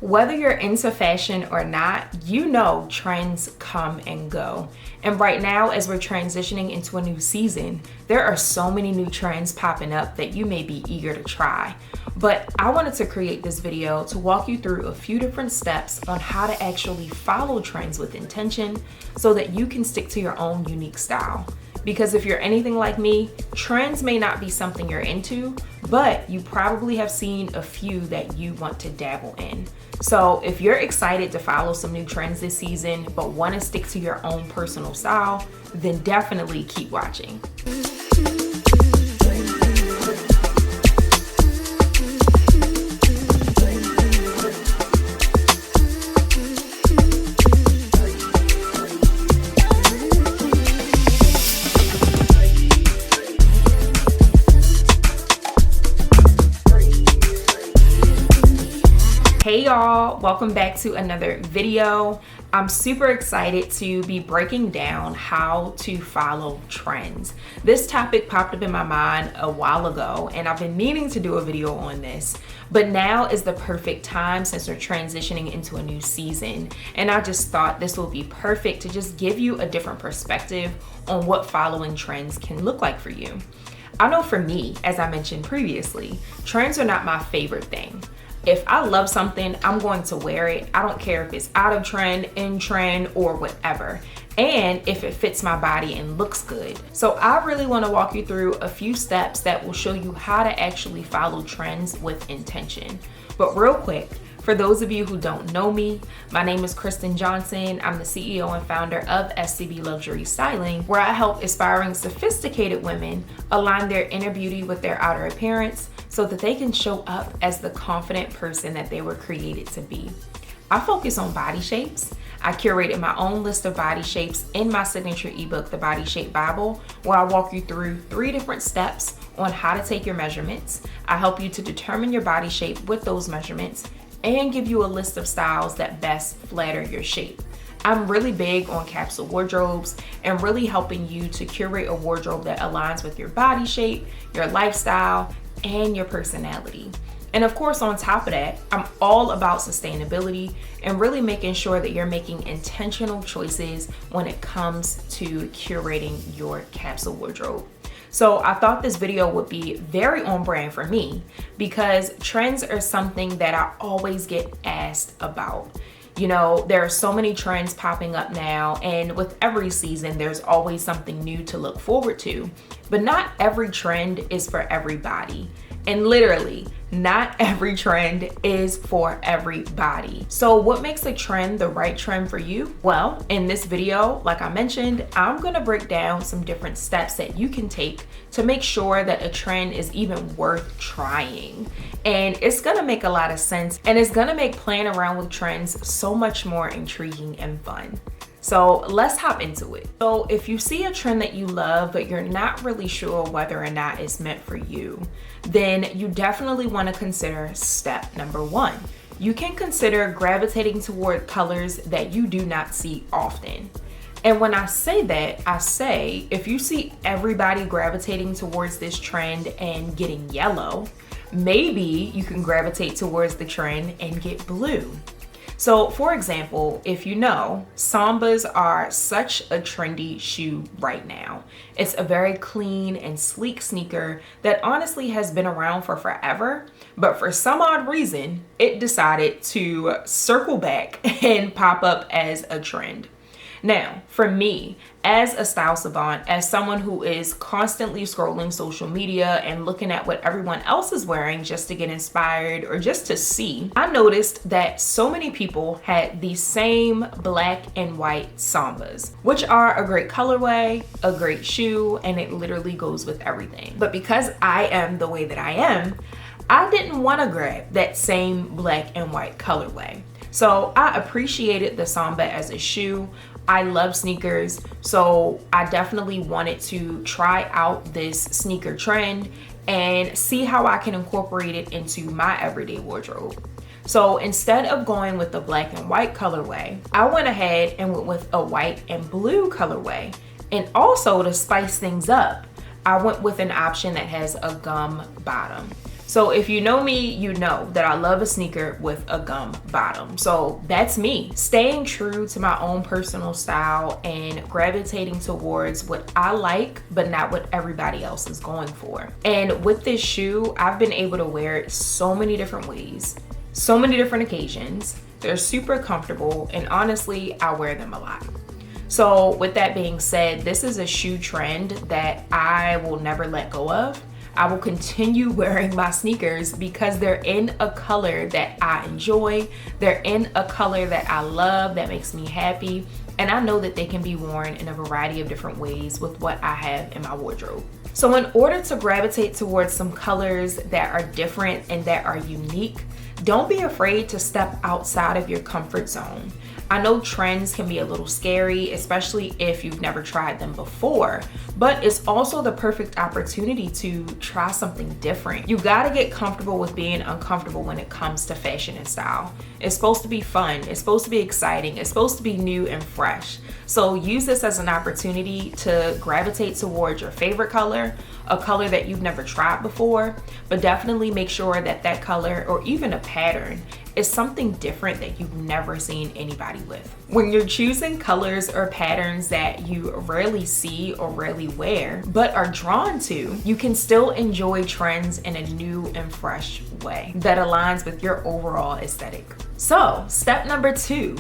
Whether you're into fashion or not, you know trends come and go. And right now, as we're transitioning into a new season, there are so many new trends popping up that you may be eager to try. But I wanted to create this video to walk you through a few different steps on how to actually follow trends with intention so that you can stick to your own unique style. Because if you're anything like me, trends may not be something you're into, but you probably have seen a few that you want to dabble in. So if you're excited to follow some new trends this season, but want to stick to your own personal style, then definitely keep watching. Hey y'all, welcome back to another video. I'm super excited to be breaking down how to follow trends. This topic popped up in my mind a while ago and I've been meaning to do a video on this, but now is the perfect time since we're transitioning into a new season. And I just thought this will be perfect to just give you a different perspective on what following trends can look like for you. I know for me, as I mentioned previously, trends are not my favorite thing. If I love something, I'm going to wear it. I don't care if it's out of trend, in trend, or whatever. And if it fits my body and looks good. So I really want to walk you through a few steps that will show you how to actually follow trends with intention. But real quick, for those of you who don't know me, my name is Kristen Johnson. I'm the CEO and founder of SCB Luxury Styling, where I help aspiring, sophisticated women align their inner beauty with their outer appearance so that they can show up as the confident person that they were created to be. I focus on body shapes. I curated my own list of body shapes in my signature ebook, The Body Shape Bible, where I walk you through 3 different steps on how to take your measurements. I help you to determine your body shape with those measurements and give you a list of styles that best flatter your shape. I'm really big on capsule wardrobes and really helping you to curate a wardrobe that aligns with your body shape, your lifestyle, and your personality. And of course, on top of that, I'm all about sustainability and really making sure that you're making intentional choices when it comes to curating your capsule wardrobe. So I thought this video would be very on brand for me because trends are something that I always get asked about. You know, there are so many trends popping up now, and with every season, there's always something new to look forward to. But not every trend is for everybody. And literally, not every trend is for everybody. So what makes a trend the right trend for you? Well, in this video, like I mentioned, I'm gonna break down some different steps that you can take to make sure that a trend is even worth trying. And it's gonna make a lot of sense, and it's gonna make playing around with trends so much more intriguing and fun. So let's hop into it. So if you see a trend that you love, but you're not really sure whether or not it's meant for you, then you definitely want to consider step number 1. You can consider gravitating toward colors that you do not see often. And when I say that, I say if you see everybody gravitating towards this trend and getting yellow, maybe you can gravitate towards the trend and get blue. So for example, if you know, Sambas are such a trendy shoe right now. It's a very clean and sleek sneaker that honestly has been around for forever, but for some odd reason, it decided to circle back and pop up as a trend. Now, for me, as a style savant, as someone who is constantly scrolling social media and looking at what everyone else is wearing just to get inspired or just to see, I noticed that so many people had the same black and white Sambas, which are a great colorway, a great shoe, and it literally goes with everything. But because I am the way that I am, I didn't want to grab that same black and white colorway. So I appreciated the Samba as a shoe. I love sneakers, so I definitely wanted to try out this sneaker trend and see how I can incorporate it into my everyday wardrobe. So instead of going with the black and white colorway, I went ahead and went with a white and blue colorway. And also to spice things up, I went with an option that has a gum bottom. So if you know me, you know that I love a sneaker with a gum bottom. So that's me, staying true to my own personal style and gravitating towards what I like, but not what everybody else is going for. And with this shoe, I've been able to wear it so many different ways, so many different occasions. They're super comfortable, and honestly, I wear them a lot. So with that being said, this is a shoe trend that I will never let go of. I will continue wearing my sneakers because they're in a color that I enjoy. They're in a color that I love, that makes me happy. And I know that they can be worn in a variety of different ways with what I have in my wardrobe. So in order to gravitate towards some colors that are different and that are unique, don't be afraid to step outside of your comfort zone. I know trends can be a little scary, especially if you've never tried them before, but it's also the perfect opportunity to try something different. You gotta get comfortable with being uncomfortable when it comes to fashion and style. It's supposed to be fun, it's supposed to be exciting, it's supposed to be new and fresh. So use this as an opportunity to gravitate towards your favorite color, a color that you've never tried before, but definitely make sure that that color or even a pattern is something different that you've never seen anybody with. When you're choosing colors or patterns that you rarely see or rarely wear, but are drawn to, you can still enjoy trends in a new and fresh way that aligns with your overall aesthetic. So, step number 2,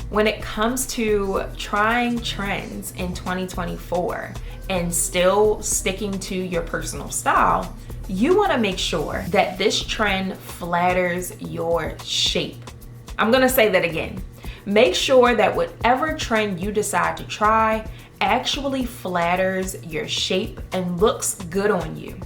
when it comes to trying trends in 2024 and still sticking to your personal style, you want to make sure that this trend flatters your shape. I'm going to say that again. Make sure that whatever trend you decide to try actually flatters your shape and looks good on you.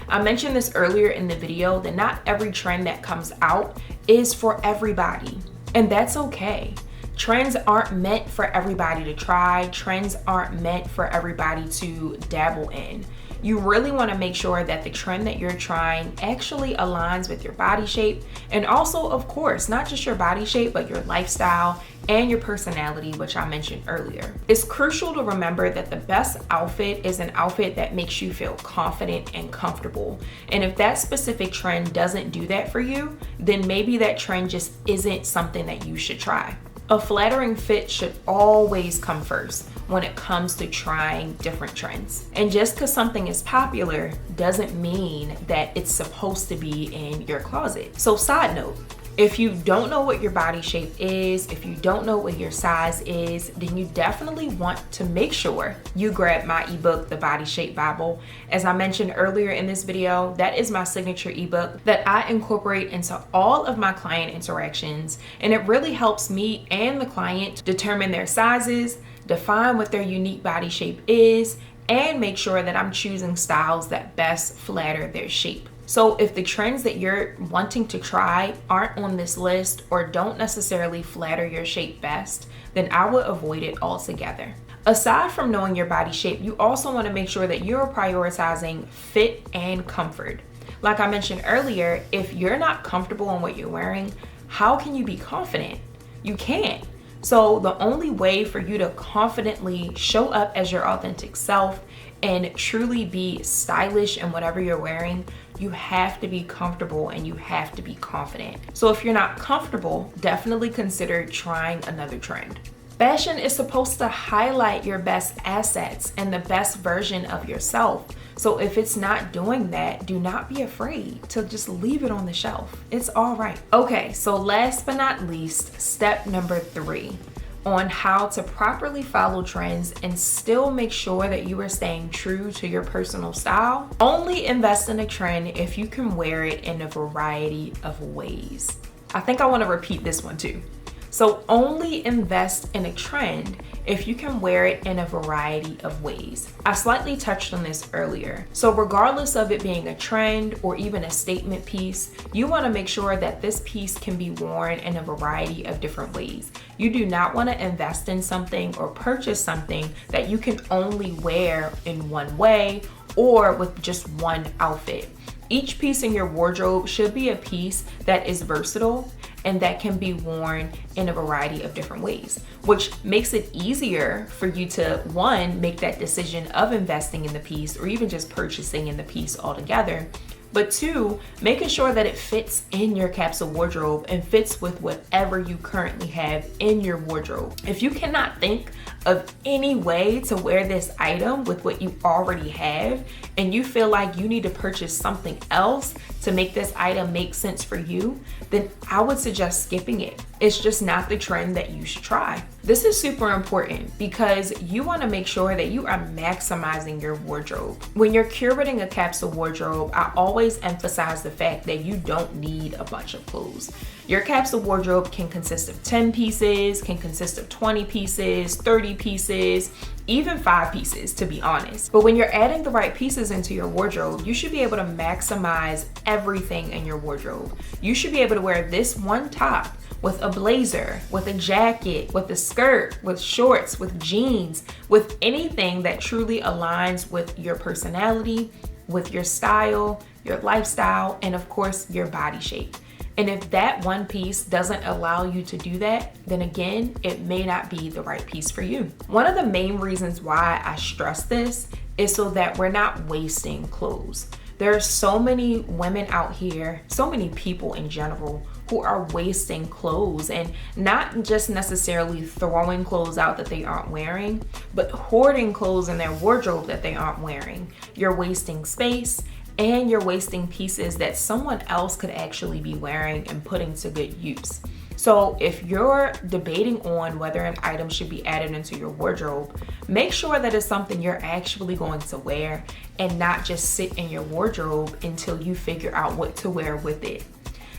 I mentioned this earlier in the video that not every trend that comes out is for everybody, and that's okay. Trends aren't meant for everybody to try. Trends aren't meant for everybody to dabble in. You really want to make sure that the trend that you're trying actually aligns with your body shape, and also, of course, not just your body shape, but your lifestyle and your personality, which I mentioned earlier. It's crucial to remember that the best outfit is an outfit that makes you feel confident and comfortable. And if that specific trend doesn't do that for you, then maybe that trend just isn't something that you should try. A flattering fit should always come first when it comes to trying different trends. And just because something is popular doesn't mean that it's supposed to be in your closet. So side note, if you don't know what your body shape is, if you don't know what your size is, then you definitely want to make sure you grab my ebook, The Body Shape Bible. As I mentioned earlier in this video, that is my signature ebook that I incorporate into all of my client interactions, and it really helps me and the client determine their sizes, define what their unique body shape is, and make sure that I'm choosing styles that best flatter their shape. So if the trends that you're wanting to try aren't on this list or don't necessarily flatter your shape best, then I would avoid it altogether. Aside from knowing your body shape, you also want to make sure that you're prioritizing fit and comfort. Like I mentioned earlier, if you're not comfortable in what you're wearing, how can you be confident? You can't. So the only way for you to confidently show up as your authentic self and truly be stylish in whatever you're wearing, you have to be comfortable and you have to be confident. So if you're not comfortable, definitely consider trying another trend. Fashion is supposed to highlight your best assets and the best version of yourself. So if it's not doing that, do not be afraid to just leave it on the shelf. It's all right. Okay, so last but not least, step number 3 on how to properly follow trends and still make sure that you are staying true to your personal style. Only invest in a trend if you can wear it in a variety of ways. I think I want to repeat this one too. So only invest in a trend if you can wear it in a variety of ways. I slightly touched on this earlier. So regardless of it being a trend or even a statement piece, you want to make sure that this piece can be worn in a variety of different ways. You do not want to invest in something or purchase something that you can only wear in one way or with just one outfit. Each piece in your wardrobe should be a piece that is versatile and that can be worn in a variety of different ways, which makes it easier for you to, one, make that decision of investing in the piece or even just purchasing in the piece altogether, but 2, making sure that it fits in your capsule wardrobe and fits with whatever you currently have in your wardrobe. If you cannot think of any way to wear this item with what you already have, and you feel like you need to purchase something else to make this item make sense for you, then I would suggest skipping it. It's just not the trend that you should try. This is super important because you want to make sure that you are maximizing your wardrobe. When you're curating a capsule wardrobe, I always emphasize the fact that you don't need a bunch of clothes. Your capsule wardrobe can consist of 10 pieces, can consist of 20 pieces, 30 pieces, even 5 pieces, to be honest. But when you're adding the right pieces into your wardrobe, you should be able to maximize everything in your wardrobe. You should be able to wear this one top with a blazer, with a jacket, with a skirt, with shorts, with jeans, with anything that truly aligns with your personality, with your style, your lifestyle, and of course, your body shape. And if that one piece doesn't allow you to do that, then again, it may not be the right piece for you. One of the main reasons why I stress this is so that we're not wasting clothes. There are so many women out here, so many people in general, who are wasting clothes, and not just necessarily throwing clothes out that they aren't wearing, but hoarding clothes in their wardrobe that they aren't wearing. You're wasting space, and you're wasting pieces that someone else could actually be wearing and putting to good use. So if you're debating on whether an item should be added into your wardrobe, make sure that it's something you're actually going to wear and not just sit in your wardrobe until you figure out what to wear with it.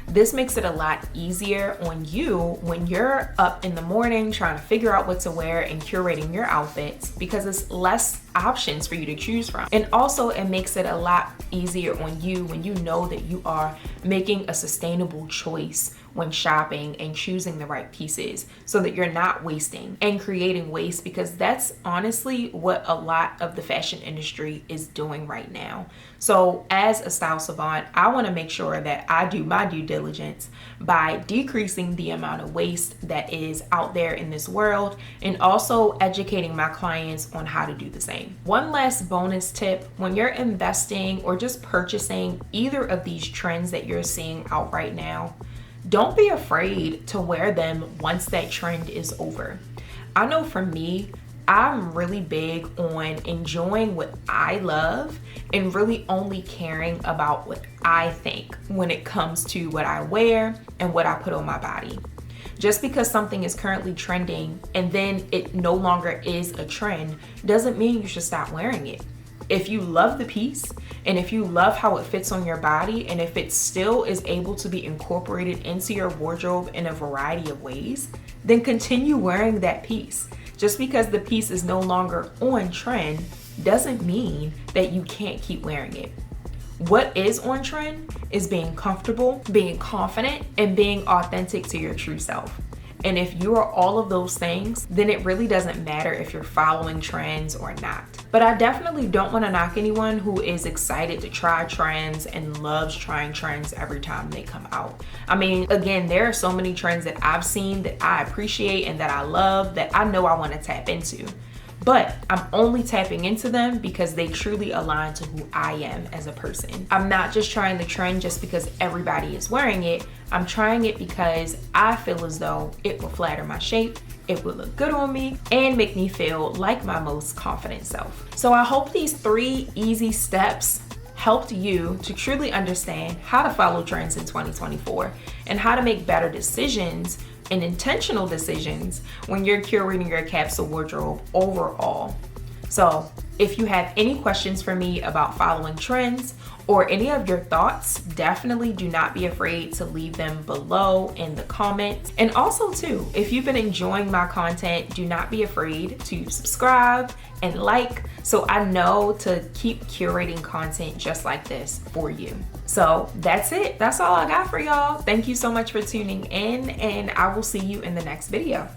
This makes it a lot easier on you when you're up in the morning trying to figure out what to wear and curating your outfits, because it's less options for you to choose from. And also it makes it a lot easier on you when you know that you are making a sustainable choice when shopping and choosing the right pieces, so that you're not wasting and creating waste, because that's honestly what a lot of the fashion industry is doing right now. So as a style savant, I want to make sure that I do my due diligence by decreasing the amount of waste that is out there in this world, and also educating my clients on how to do the same. One last bonus tip: when you're investing or just purchasing either of these trends that you're seeing out right now, don't be afraid to wear them once that trend is over. I know for me, I'm really big on enjoying what I love and really only caring about what I think when it comes to what I wear and what I put on my body. Just because something is currently trending and then it no longer is a trend doesn't mean you should stop wearing it. If you love the piece, and if you love how it fits on your body, and if it still is able to be incorporated into your wardrobe in a variety of ways, then continue wearing that piece. Just because the piece is no longer on trend doesn't mean that you can't keep wearing it. What is on trend is being comfortable, being confident, and being authentic to your true self. And if you are all of those things, then it really doesn't matter if you're following trends or not. But I definitely don't want to knock anyone who is excited to try trends and loves trying trends every time they come out. I mean, again, there are so many trends that I've seen that I appreciate and that I love that I know I want to tap into. But I'm only tapping into them because they truly align to who I am as a person. I'm not just trying the trend just because everybody is wearing it. I'm trying it because I feel as though it will flatter my shape, it will look good on me, and make me feel like my most confident self. So I hope these 3 easy steps helped you to truly understand how to follow trends in 2024 and how to make better decisions and intentional decisions when you're curating your capsule wardrobe overall. So if you have any questions for me about following trends or any of your thoughts, definitely do not be afraid to leave them below in the comments. And also too, if you've been enjoying my content, do not be afraid to subscribe and like, so I know to keep curating content just like this for you. So that's it. That's all I got for y'all. Thank you so much for tuning in, and I will see you in the next video.